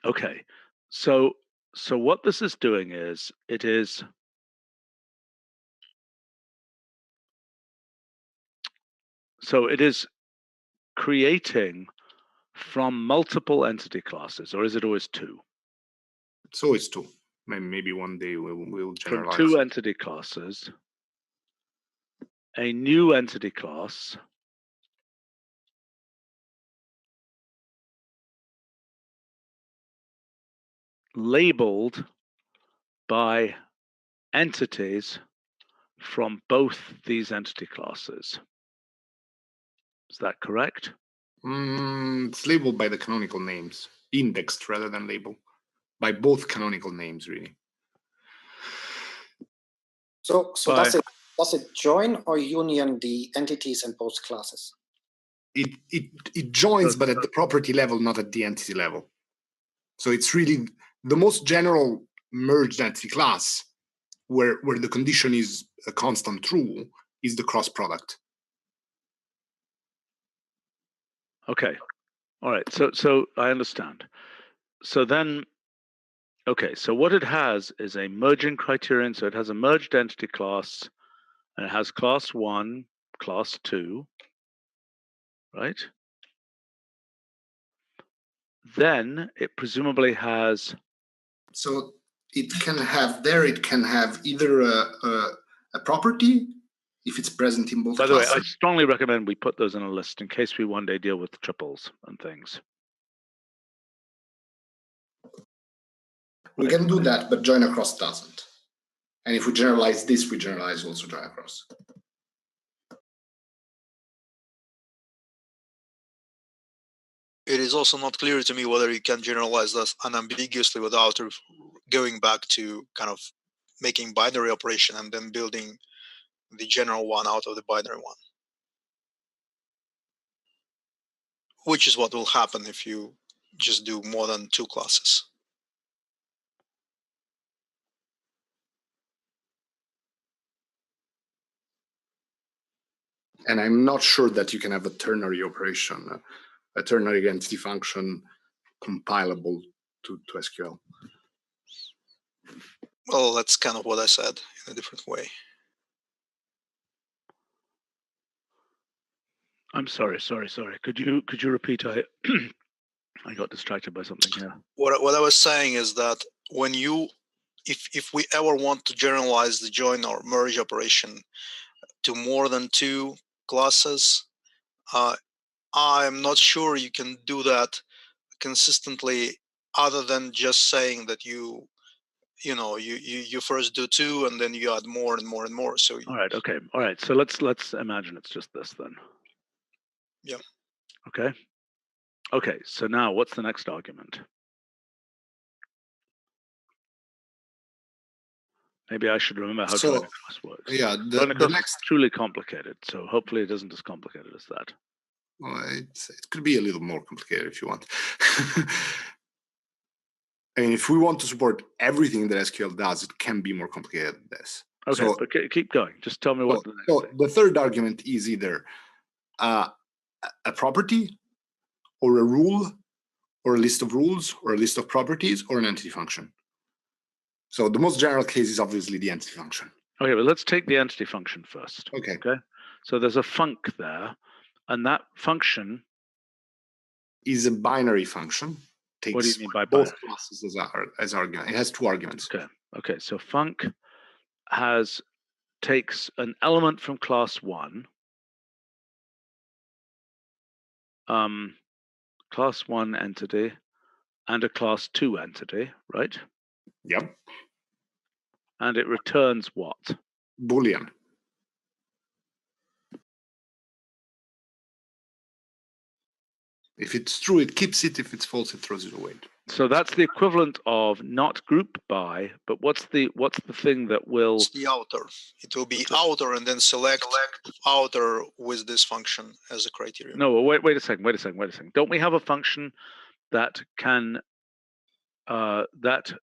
Okay. So what this is doing is it is creating from multiple entity classes, or is it always two? It's always two. Maybe one day we'll generalize. From two entity classes, a new entity class labeled by entities from both these entity classes. Is that correct? It's labeled by the canonical names, indexed rather than labeled by both canonical names, really. So does it Does it join or union the entities in both classes? It joins, but at the property level, not at the entity level. So it's really the most general merged entity class where the condition is a constant true is the cross product. Okay. All right. So I understand. So then, okay. So what it has is a merging criterion. So it has a merged entity class, and it has class 1, class 2, right? Then it presumably has. So it can have either a property if it's present in both By the way, classes. I strongly recommend we put those in a list in case we one day deal with triples and things. We can do that, but join across doesn't. And if we generalize this, we generalize also join across. It is also not clear to me whether you can generalize this unambiguously without going back to kind of making binary operation and then building the general one out of the binary one, which is what will happen if you just do more than 2 classes. And I'm not sure that you can have a ternary operation, a ternary entity function compilable to SQL. Well, that's kind of what I said in a different way. I'm sorry. Could you repeat? I I got distracted by something here. What I was saying is that when you, if we ever want to generalize the join or merge operation to more than 2 classes, I'm not sure you can do that consistently, other than just saying that you first do 2 and then you add more and more and more. So All right. Okay. All right. So let's imagine it's just this then. Yeah. Okay. Okay. So now what's the next argument? Maybe I should remember how join across works. Yeah, Join the across next. is truly complicated. So hopefully it isn't as complicated as that. Well, it could be a little more complicated if you want. I mean, if we want to support everything that SQL does, it can be more complicated than this. Okay, So, but keep going. Just tell me what the next thing. the third argument is either a property or a rule or a list of rules or a list of properties or an entity function. So the most general case is obviously the entity function. Okay, well, let's take the entity function first. Okay. Okay. So there's a func there, and that function is a binary function. What do you mean by both binary? classes as argument. It has 2 arguments. Okay. Okay. So func takes an element from class 1, class 1 entity, and a class 2 entity, right? Yep. And it returns what? Boolean. If it's true, it keeps it. If it's false, it throws it away. So that's the equivalent of not group by, but what's the thing that will? It's the outer. It will be outer and then select outer with this function as a criterion. No, wait a second. Don't we have a function that can that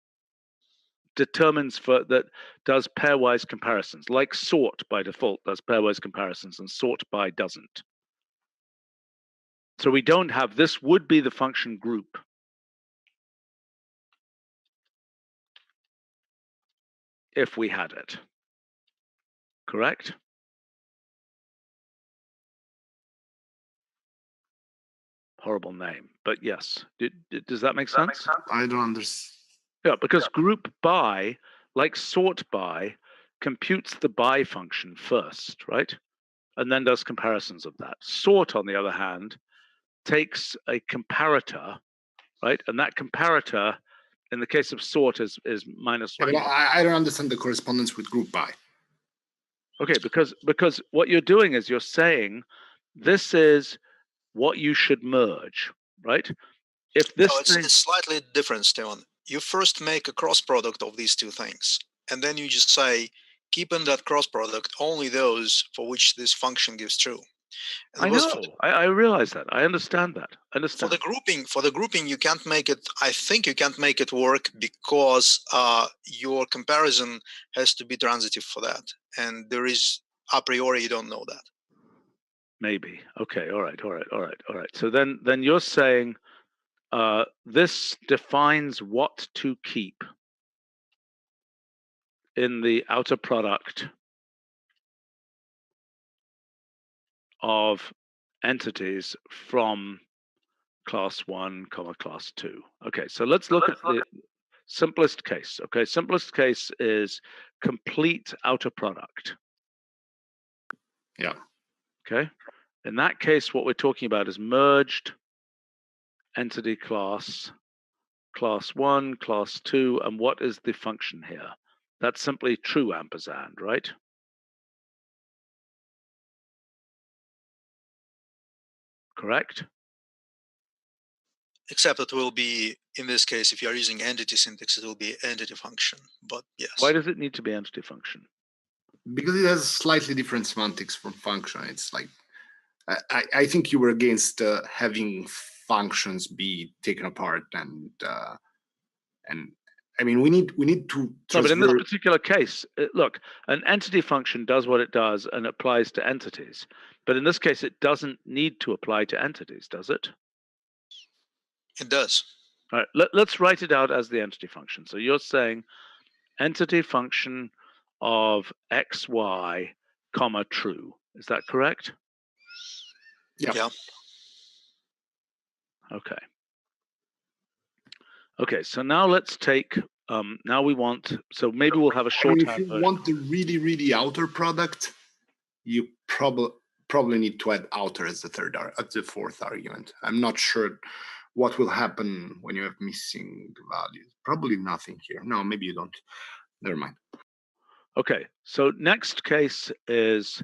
determines that does pairwise comparisons, like sort by default does pairwise comparisons and sort by doesn't? So we don't have, this would be the function group. If we had it, correct? Horrible name, but yes. Does that make sense? I don't understand. Yeah, because group by, like sort by, computes the by function first, right? And then does comparisons of that. Sort, on the other hand, takes a comparator, right? And that comparator, in the case of sort, is minus Yeah, 1. but I don't understand the correspondence with group by. Okay, because what you're doing is you're saying this is what you should merge, right? If this it's slightly different, Stephen. You first make a cross product of these 2 things, and then you just say, keep in that cross product only those for which this function gives true. I know. I realize that. I understand that. I understand. For the grouping, you can't make it. I think you can't make it work because your comparison has to be transitive for that, and there is a priori you don't know that. Maybe. Okay. All right. So then you're saying this defines what to keep in the outer product of entities from class 1, class 2. Okay, so let's look at the simplest case. Okay, simplest case is complete outer product. Yeah. Okay, in that case, what we're talking about is merged entity class 1, class 2, and what is the function here? That's simply true ampersand, right? Correct? Except it will be, in this case, if you are using entity syntax, it will be entity function, but yes. Why does it need to be entity function? Because it has slightly different semantics from function. It's like, I think you were against having functions be taken apart, and I mean we need to. No, but in this particular case, look, an entity function does what it does and applies to entities. But in this case, it doesn't need to apply to entities, does it? It does. All right, let's write it out as the entity function. So you're saying entity function of xy, comma true. Is that correct? Yeah. Okay. Okay, so now let's take, now we want, so maybe we'll have a shorthand if you want the really outer product, you probably need to add outer as the fourth argument. I'm not sure what will happen when you have missing values. Probably nothing here. No, maybe you don't. Never mind. Okay, so next case is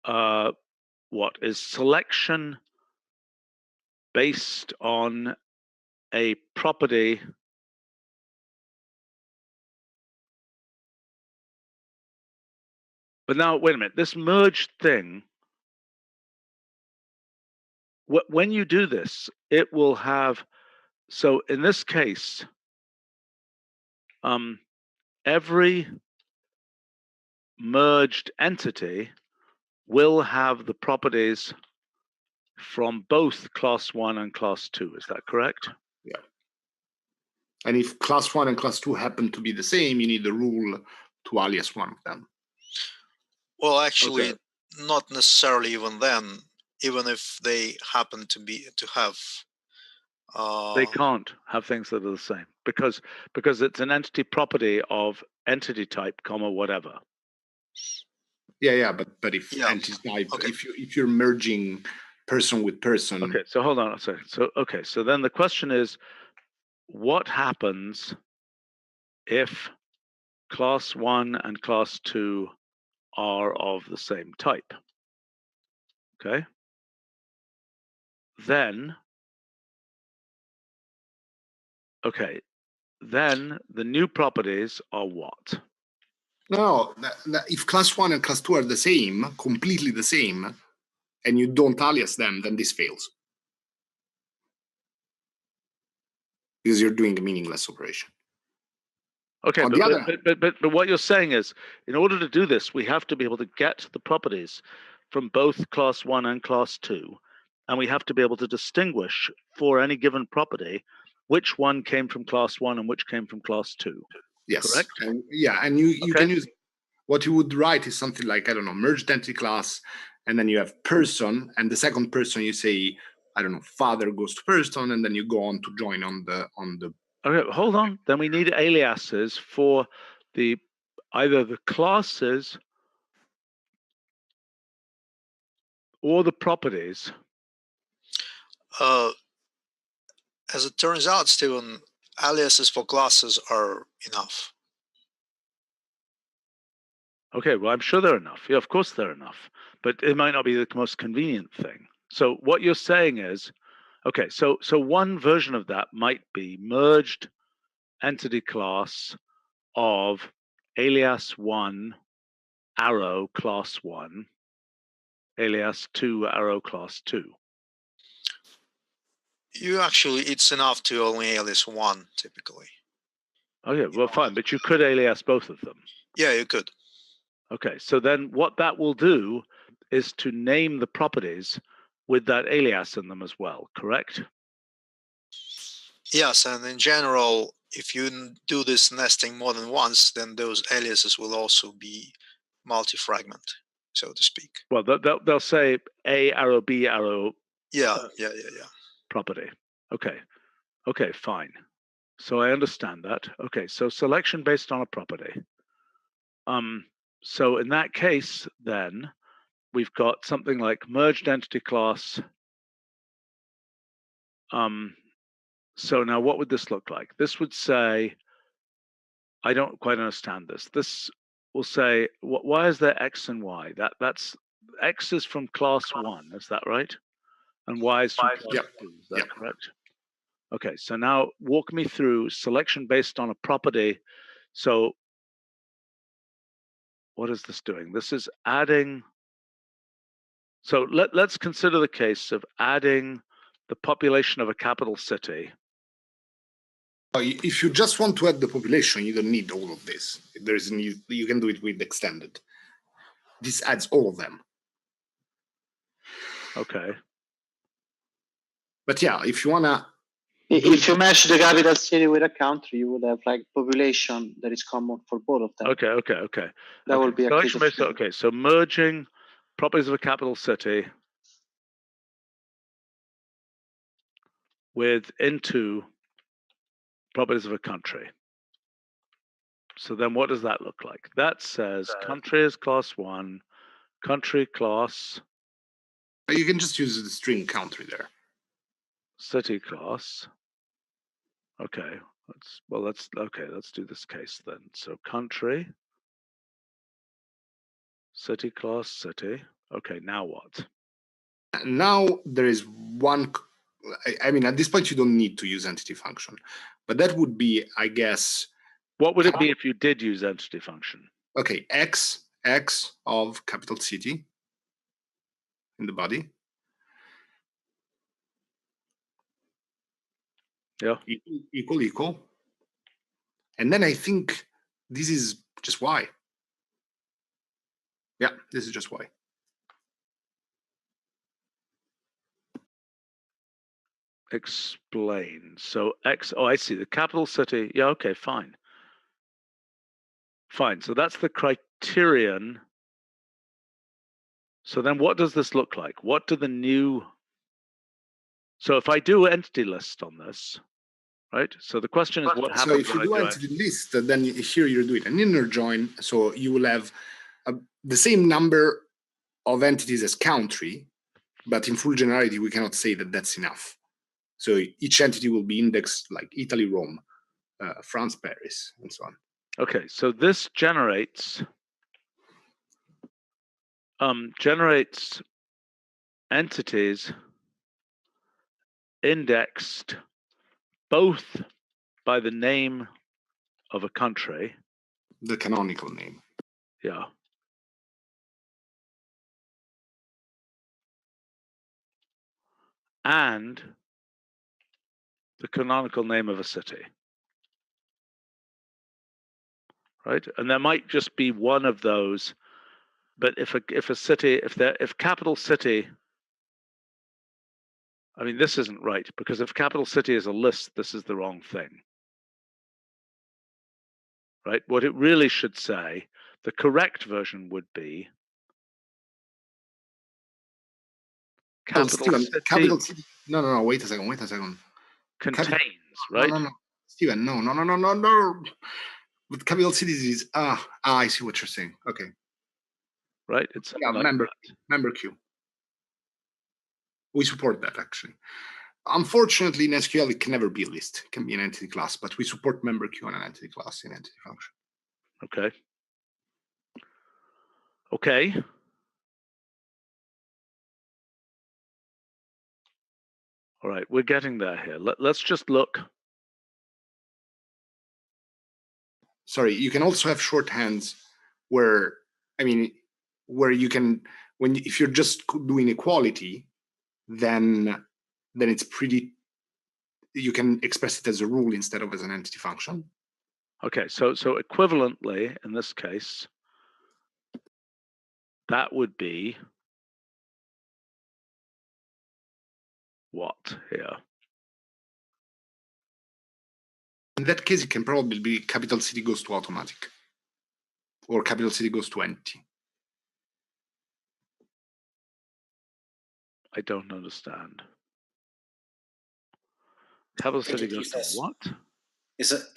what is selection based on a property but now wait a minute, this merged thing, when you do this, it will have, so in this case, every merged entity will have the properties from both class 1 and class 2. Is that correct? Yeah. And if class 1 and class 2 happen to be the same, you need the rule to alias one of them. Well, actually, not necessarily even then, even if they happen to have. They can't have things that are the same because it's an entity property of entity type, comma, whatever. Yeah, but if entity type, if you're merging person with person. Okay, so hold on a second. So then the question is, what happens if class 1 and class 2 are of the same type? Okay. Then the new properties are what? No, if class 1 and class 2 are the same, completely the same, and you don't alias them, then this fails. Because you're doing a meaningless operation. Okay, but what you're saying is, in order to do this, we have to be able to get the properties from both class 1 and class 2, and we have to be able to distinguish for any given property which one came from class 1 and which came from class 2. Yes. Correct? And you can use, what you would write is something like, I don't know, merged entity class, and then you have person, and the second person you say, I don't know, father goes to person, and then you go on to join on the. Okay, hold on. Then we need aliases for either the classes or the properties. As it turns out, Stephen, aliases for classes are enough. Okay, well, I'm sure they're enough. Yeah, of course they're enough, but it might not be the most convenient thing. So what you're saying is, okay, so one version of that might be merged entity class of alias 1 arrow class 1, alias 2 arrow class 2. You actually, it's enough to only alias one typically. Okay, well, fine, but you could alias both of them. Yeah, you could. Okay, so then what that will do is to name the properties with that alias in them as well, correct? Yes, and in general, if you do this nesting more than once, then those aliases will also be multi-fragment, so to speak. Well, they'll say A arrow, B arrow Yeah, yeah. property. Okay, fine. So I understand that. Okay, so selection based on a property. So in that case, then we've got something like merged entity class. So now what would this look like? This would say, I don't quite understand this. This will say, why is there X and Y? That's X is from class 1, is that right? And Y is from class 2, is that correct? Okay, so now walk me through selection based on a property. So what is this doing? This is adding. So let's consider the case of adding the population of a capital city. If you just want to add the population, you don't need all of this. There is you can do it with extended. This adds all of them. Okay. But yeah, if you wanna, if you match the capital city with a country, you would have like population that is common for both of them. Okay. That would be a case of okay, so merging properties of a capital city into properties of a country. So then what does that look like? That says country is class 1, country class. you can just use the string country there. City class. Okay, let's do this case then. So country, city class, city. Okay, now what? Now there is one. I mean, at this point you don't need to use entity function, but that would be, I guess. What would it be if you did use entity function? Okay, X of capital city in the body. Yeah. Equal. And then I think this is just Y. Yeah, this is just Y. Explain. So X, I see, the capital city. Yeah, okay, fine. So that's the criterion. So then what does this look like? What do the new... So if I do entity list on this, right? So the question is what happens. So if you do entity list, then here you're doing an inner join. So you will have the same number of entities as country, but in full generality, we cannot say that that's enough. So each entity will be indexed like Italy, Rome, France, Paris, and so on. Okay, so this generates entities indexed both by the name of a country. The canonical name. Yeah. And the canonical name of a city. Right? And there might just be one of those, but if capital city, I mean, this isn't right, because if capital city is a list, this is the wrong thing. Right? What it really should say, the correct version would be capital city. No, wait a second. Contains, right? No. Stephen, no. With capital cities is I see what you're saying. Okay. Right? It's like member queue. We support that actually. Unfortunately, in SQL, it can never be a list. It can be an entity class, but we support member queue and an entity class in entity function. Okay. All right, we're getting there here. Let's just look. Sorry, you can also have shorthands where I mean, where you can, if you're just doing equality, then it's pretty, you can express it as a rule instead of as an entity function. Okay, so equivalently, in this case, that would be what here? In that case, it can probably be capital City goes to automatic, or capital City goes to empty. I don't understand. Capital City goes to what?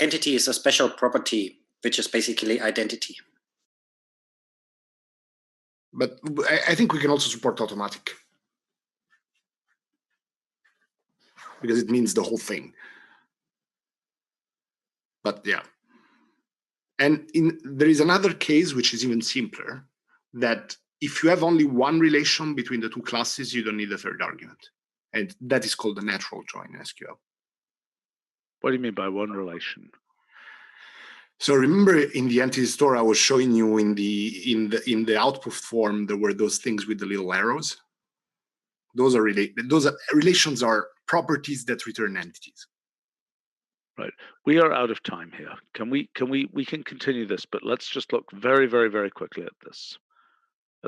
Entity is a special property, which is basically identity. But I think we can also support automatic, because it means the whole thing. But yeah. And there is another case which is even simpler, that if you have only one relation between the two classes, you don't need a third argument. And that is called a natural join in SQL. What do you mean by one relation? So remember in the entity store, I was showing you in the output form, there were those things with the little arrows. Those are relations are properties that return entities. Right. We are out of time here. We can continue this, but let's just look very, very, very quickly at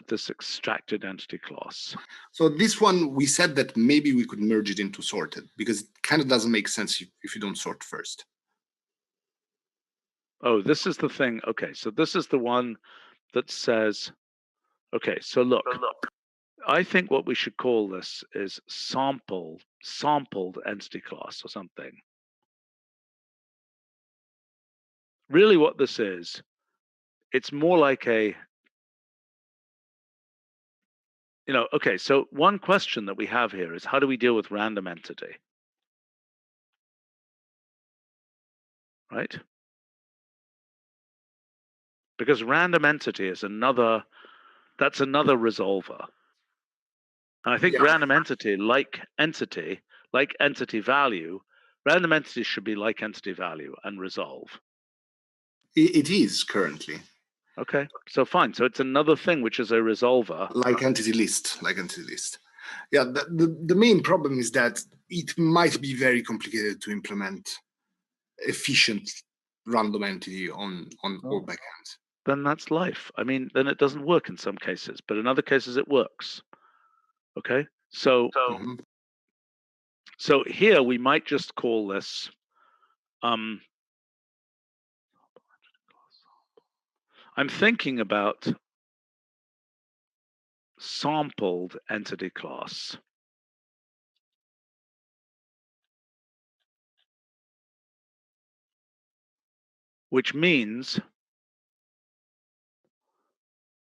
this extracted entity class. So this one, we said that maybe we could merge it into sorted, because it kind of doesn't make sense if you don't sort first. Oh, this is the thing. Okay, so this is the one that says, okay, so look, I think what we should call this is sampled entity class or something. Really what this is, it's more like a, okay, so one question that we have here is, how do we deal with random entity? Right? Because random entity is that's another resolver. And I think random entity, like entity value, random entity should be like entity value and resolve. It is currently. Okay, so fine. So it's another thing which is a resolver. Like entity list. Yeah, the main problem is that it might be very complicated to implement efficient random entity on all backends. Then that's life. I mean, then it doesn't work in some cases, but in other cases it works. Okay, so so here we might just call this I'm thinking about sampled entity class. Which means,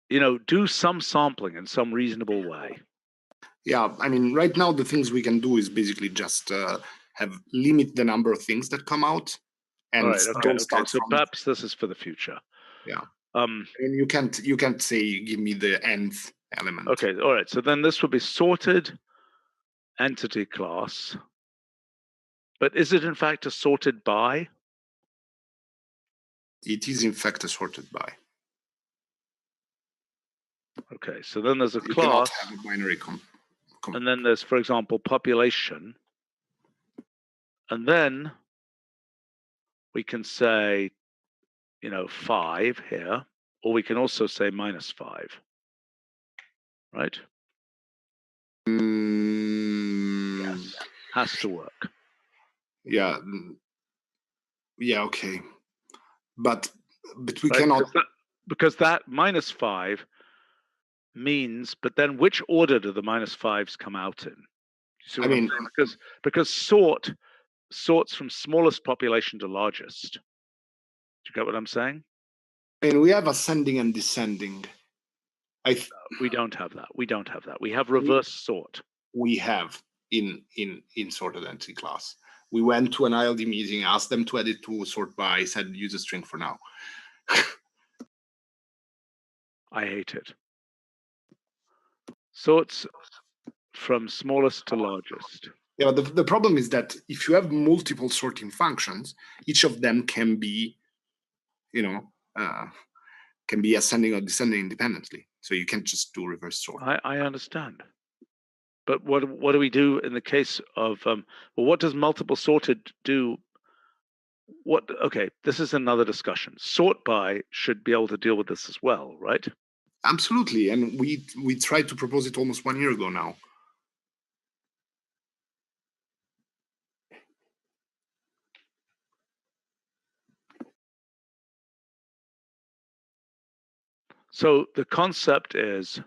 do some sampling in some reasonable way. Yeah, I mean, right now the things we can do is basically just limit the number of things that come out. And all right, okay. So perhaps this is for the future. Yeah. And you can't say give me the nth element. Okay, all right. So then this would be sorted entity class. But is it in fact a sorted by? It is in fact a sorted by. Okay, so then there's a you class. Cannot have a binary and then there's, for example, population. And then we can say, 5 here, or we can also say -5, right? Yes, has to work. Yeah. Yeah, okay. But we cannot. Because that -5 means, but then which order do the -5s come out in? I mean, because sorts from smallest population to largest. Do you get what I'm saying? I mean, we have ascending and descending. We don't have that. We have reverse sort. We have in sorted entity class. We went to an ILD meeting, asked them to edit to sort by, said use a string for now. I hate it. Sorts from smallest to largest. Yeah, the problem is that if you have multiple sorting functions, each of them can be, can be ascending or descending independently. So you can't just do reverse sort. I understand. But what do we do in the case of well, what does multiple sorted do? Okay, this is another discussion. Sort by should be able to deal with this as well, right? Absolutely, and we tried to propose it almost 1 year ago now. So the concept is,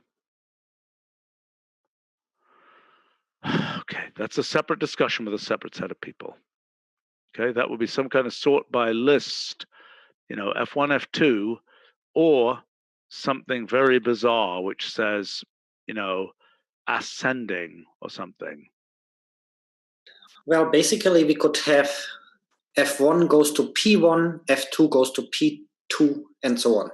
okay, that's a separate discussion with a separate set of people. Okay, that would be some kind of sort by list, F1, F2, or something very bizarre which says, ascending or something. Well, basically, we could have F1 goes to P1, F2 goes to P2, and so on.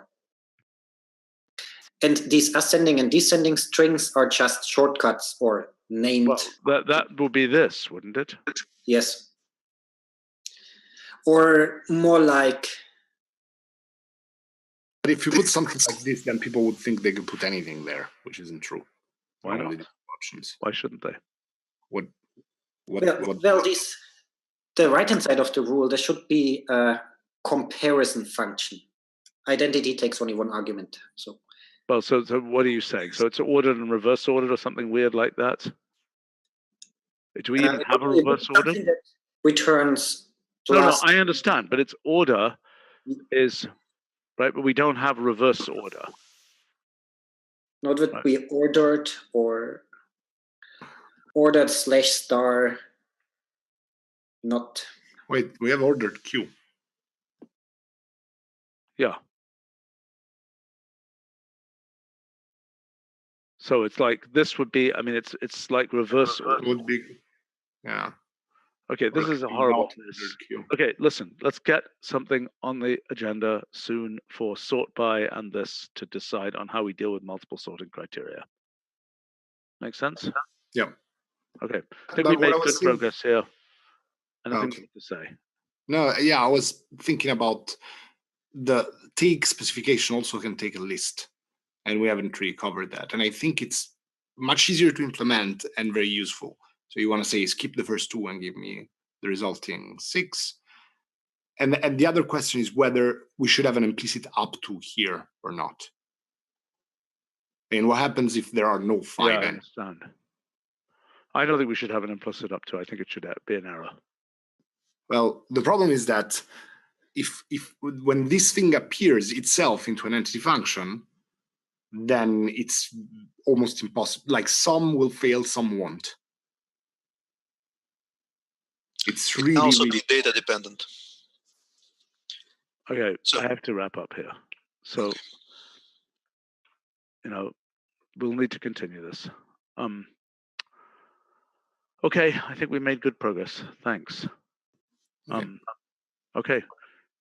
And these ascending and descending strings are just shortcuts or named. Well, that would be this, wouldn't it? Yes. Or more like. But if you put something like this, then people would think they could put anything there, which isn't true. Why not? Options. Why shouldn't they? The right-hand side of the rule, there should be a comparison function. Identity takes only one argument. So. Well, so what are you saying? So it's ordered and reverse ordered or something weird like that? Do we even have a reverse order? That returns. No, I understand, but its order is right, but we don't have reverse order. Not that we ordered or ordered /* not. Wait, we have ordered Q. Yeah. So it's like this would be. I mean, it's like reverse order. Would be, yeah. Okay, this is a horrible mess. Okay, listen, let's get something on the agenda soon for sort by and this to decide on how we deal with multiple sorting criteria. Make sense? Yeah. Okay, I think we made good progress here. Anything to say? No, yeah, I was thinking about the take specification also can take a list, and we haven't really covered that. And I think it's much easier to implement and very useful. So you want to say skip the first two and give me the resulting 6. And the other question is whether we should have an implicit up to here or not. And what happens if there are no 5? Yeah, I understand. I don't think we should have an implicit up to. I think it should be an error. Well, the problem is that if when this thing appears itself into an entity function, then it's almost impossible. Like some will fail, some won't. It's really also be data dependent. Okay, so I have to wrap up here. So, we'll need to continue this. Okay, I think we made good progress. Thanks. Okay,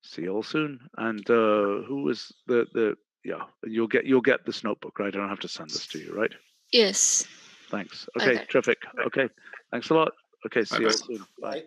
see you all soon. And who is the yeah? You'll get this notebook, right? I don't have to send this to you, right? Yes. Thanks. Okay, terrific. Okay, thanks a lot. Okay, see you all soon. Bye.